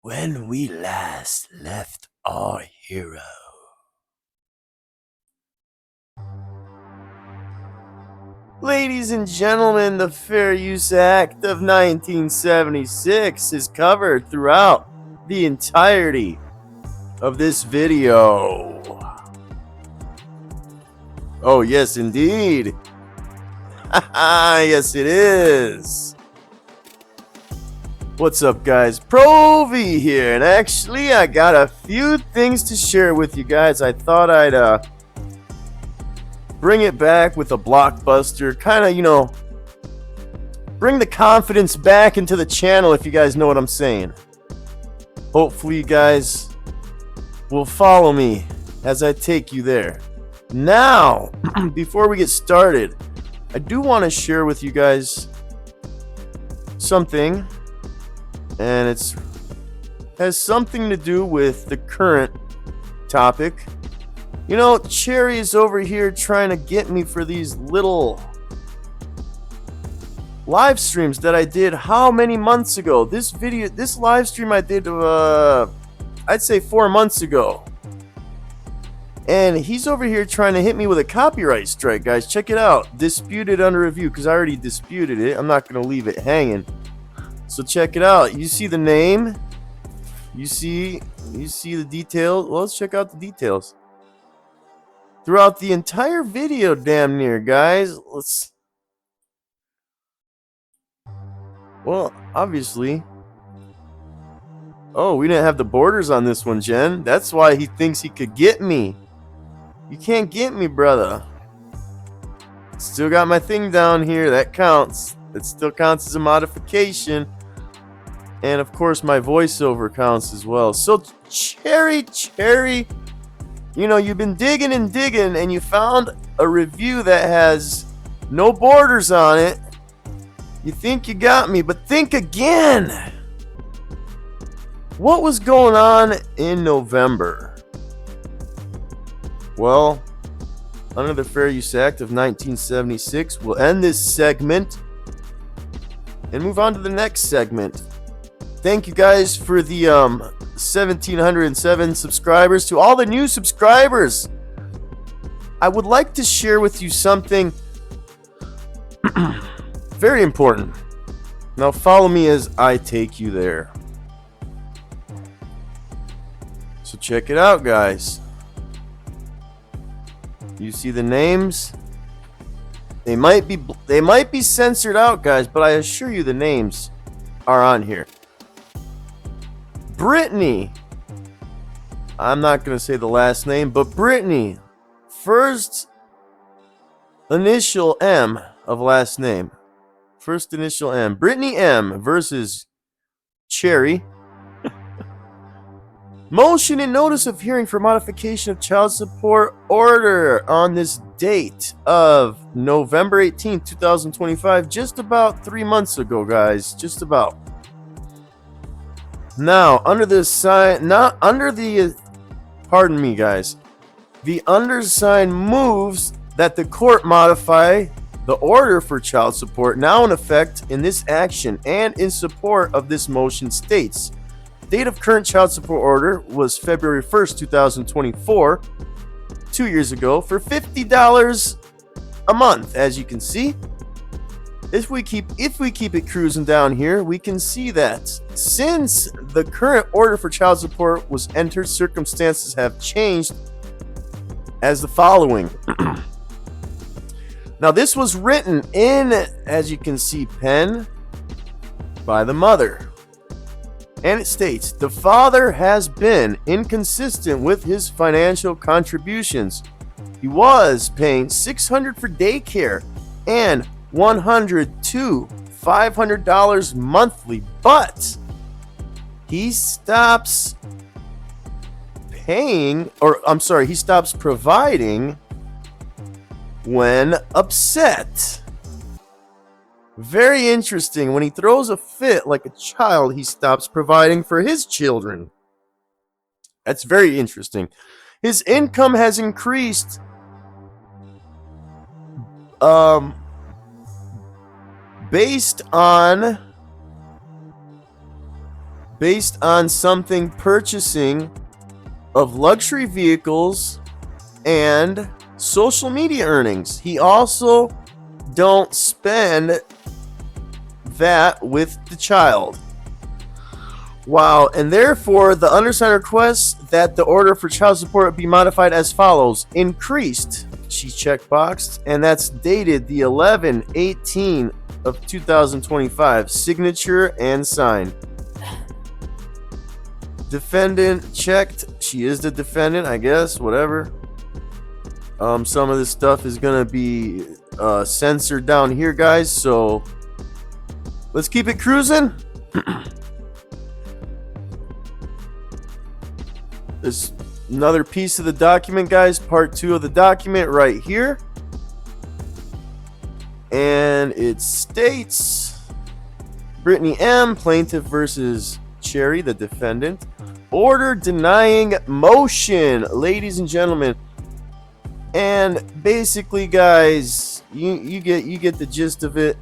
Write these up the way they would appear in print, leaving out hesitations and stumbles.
When we last left our hero. Ladies and gentlemen, the Fair Use Act of 1976 is covered throughout the entirety of this video. Oh, yes, indeed. Yes, it is. What's up, guys? Pro-V here, and actually, I got a few things to share with you guys. I thought I'd bring it back with a blockbuster, kind of, bring the confidence back into the channel, if you guys know what I'm saying. Hopefully, you guys will follow me as I take you there. Now, before we get started, I do want to share with you guys something, and it has something to do with the current topic. Cherry is over here trying to get me for these little live streams that I did how many months ago? This live stream I did, I'd say 4 months ago. And he's over here trying to hit me with a copyright strike, guys. Check it out. Disputed under review, because I already disputed it. I'm not going to leave it hanging. So check it out. You see the name? You see the details? Well, let's check out the details. Throughout the entire video, damn near, guys. Well, obviously. Oh, we didn't have the borders on this one, Jen. That's why he thinks he could get me. You can't get me, brother. Still got my thing down here. That counts. That still counts as a modification. And, of course, my voiceover counts as well. So, Cherry, you've been digging and you found a review that has no borders on it. You think you got me, but think again. What was going on in November? Well, under the Fair Use Act of 1976, we'll end this segment and move on to the next segment. Thank you guys for the 1,707 subscribers. To all the new subscribers, I would like to share with you something very important. Now follow me as I take you there. So check it out, guys. You see the names? They might be censored out, guys, but I assure you the names are on here. Brittany. I'm not going to say the last name, but Brittany. First initial M of last name. First initial M. Brittany M versus Cherry. Motion and notice of hearing for modification of child support order on this date of November 18th, 2025. Just about 3 months ago, guys. Just about. Now, pardon me, guys. The undersigned moves that the court modify the order for child support now in effect in this action and in support of this motion states. Date of current child support order was February 1st, 2024, 2 years ago, for $50 a month. As you can see, if we keep it cruising down here, we can see that since the current order for child support was entered, circumstances have changed as the following. Now, this was written in, as you can see, pen by the mother. And it states, the father has been inconsistent with his financial contributions. He was paying $600 for daycare and $100 to $500 monthly, but he stops providing when upset. Very interesting. When he throws a fit like a child, he stops providing for his children. That's very interesting. His income has increased based on based on something purchasing of luxury vehicles and social media earnings. He also don't spend that with the child. Wow, and therefore the undersigned requests that the order for child support be modified as follows. Increased, she checkboxed, and that's dated the 11/18 of 2025. Signature and signed. Defendant checked. She is the defendant, I guess, whatever. Some of this stuff is gonna be censored down here, guys, so let's keep it cruising. There's another piece of the document, guys. Part 2 of the document right here. And it states Brittany M., plaintiff versus Cherry, the defendant. Order denying motion, ladies and gentlemen. And basically, guys, you get the gist of it.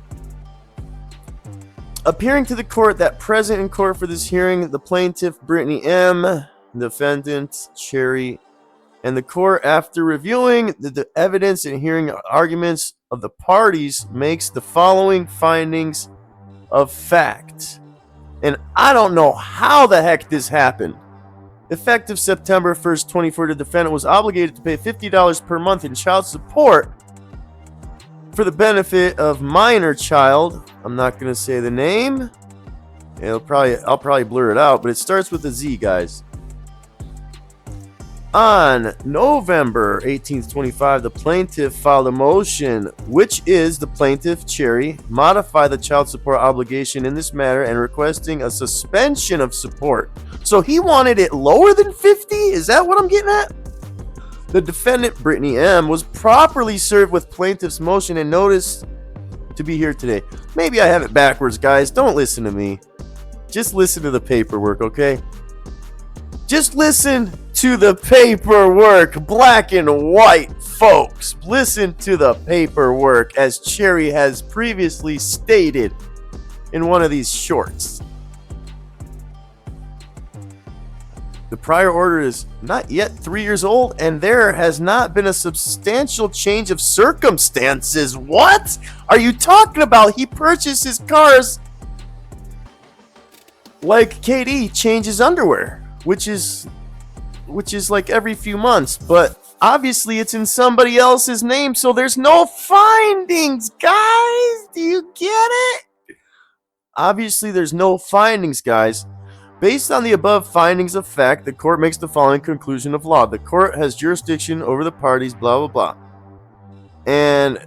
Appearing to the court that present in court for this hearing, the plaintiff Brittany M., defendant Cherry, and the court, after reviewing the evidence and hearing arguments of the parties, makes the following findings of fact. And I don't know how the heck this happened. Effective September 1st, 2024, the defendant was obligated to pay $50 per month in child support for the benefit of minor child. I'm not going to say the name. I'll probably blur it out, but it starts with a Z, guys. On November 18th, 25, the plaintiff filed a motion, which is the plaintiff, Cherry, modify the child support obligation in this matter and requesting a suspension of support. So he wanted it lower than 50? Is that what I'm getting at? The defendant, Brittany M., was properly served with plaintiff's motion and notice to be here today. Maybe I have it backwards, guys. Don't listen to me. Just listen to the paperwork, okay? Just listen to the paperwork, black and white, folks. Listen to the paperwork, as Cherry has previously stated in one of these shorts. The prior order is not yet 3 years old, and there has not been a substantial change of circumstances. What are you talking about? He purchases cars like KD changes underwear, which is like every few months, but obviously it's in somebody else's name, so there's no findings, guys. Do you get it? Obviously there's no findings, guys. Based on the above findings of fact, the court makes the following conclusion of law. The court has jurisdiction over the parties, blah, blah, blah. And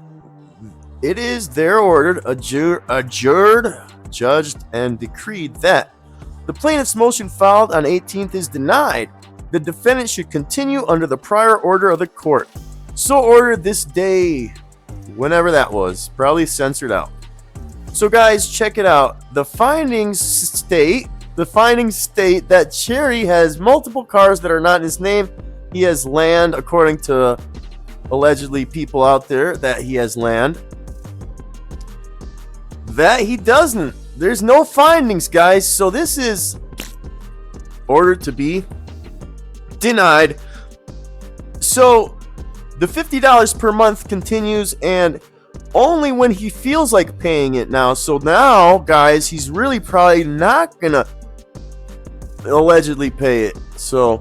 it is there ordered, adjured, judged, and decreed that the plaintiff's motion filed on 18th is denied. The defendant should continue under the prior order of the court. So ordered this day, whenever that was, probably censored out. So guys, check it out. The findings state that Cherry has multiple cars that are not in his name. He has land, according to allegedly people out there, that he has land. That he doesn't. There's no findings, guys. So this is ordered to be denied. So the $50 per month continues, and only when he feels like paying it now. So now, guys, he's really probably not gonna allegedly pay it. So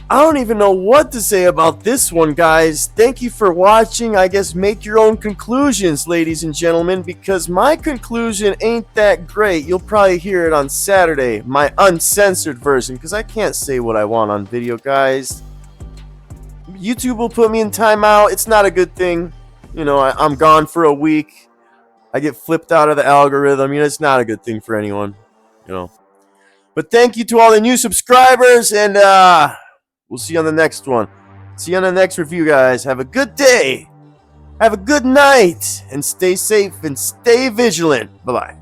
I don't even know what to say about this one, guys. Thank you for watching. I guess make your own conclusions, ladies and gentlemen, because my conclusion ain't that great. You'll probably hear it on Saturday, my uncensored version, because I can't say what I want on video, guys. YouTube will put me in timeout. It's not a good thing. You know, I'm gone for a week. I get flipped out of the algorithm. You know, it's not a good thing for anyone, you know. But thank you to all the new subscribers, and we'll see you on the next one. See you on the next review, guys. Have a good day. Have a good night. And stay safe and stay vigilant. Bye-bye.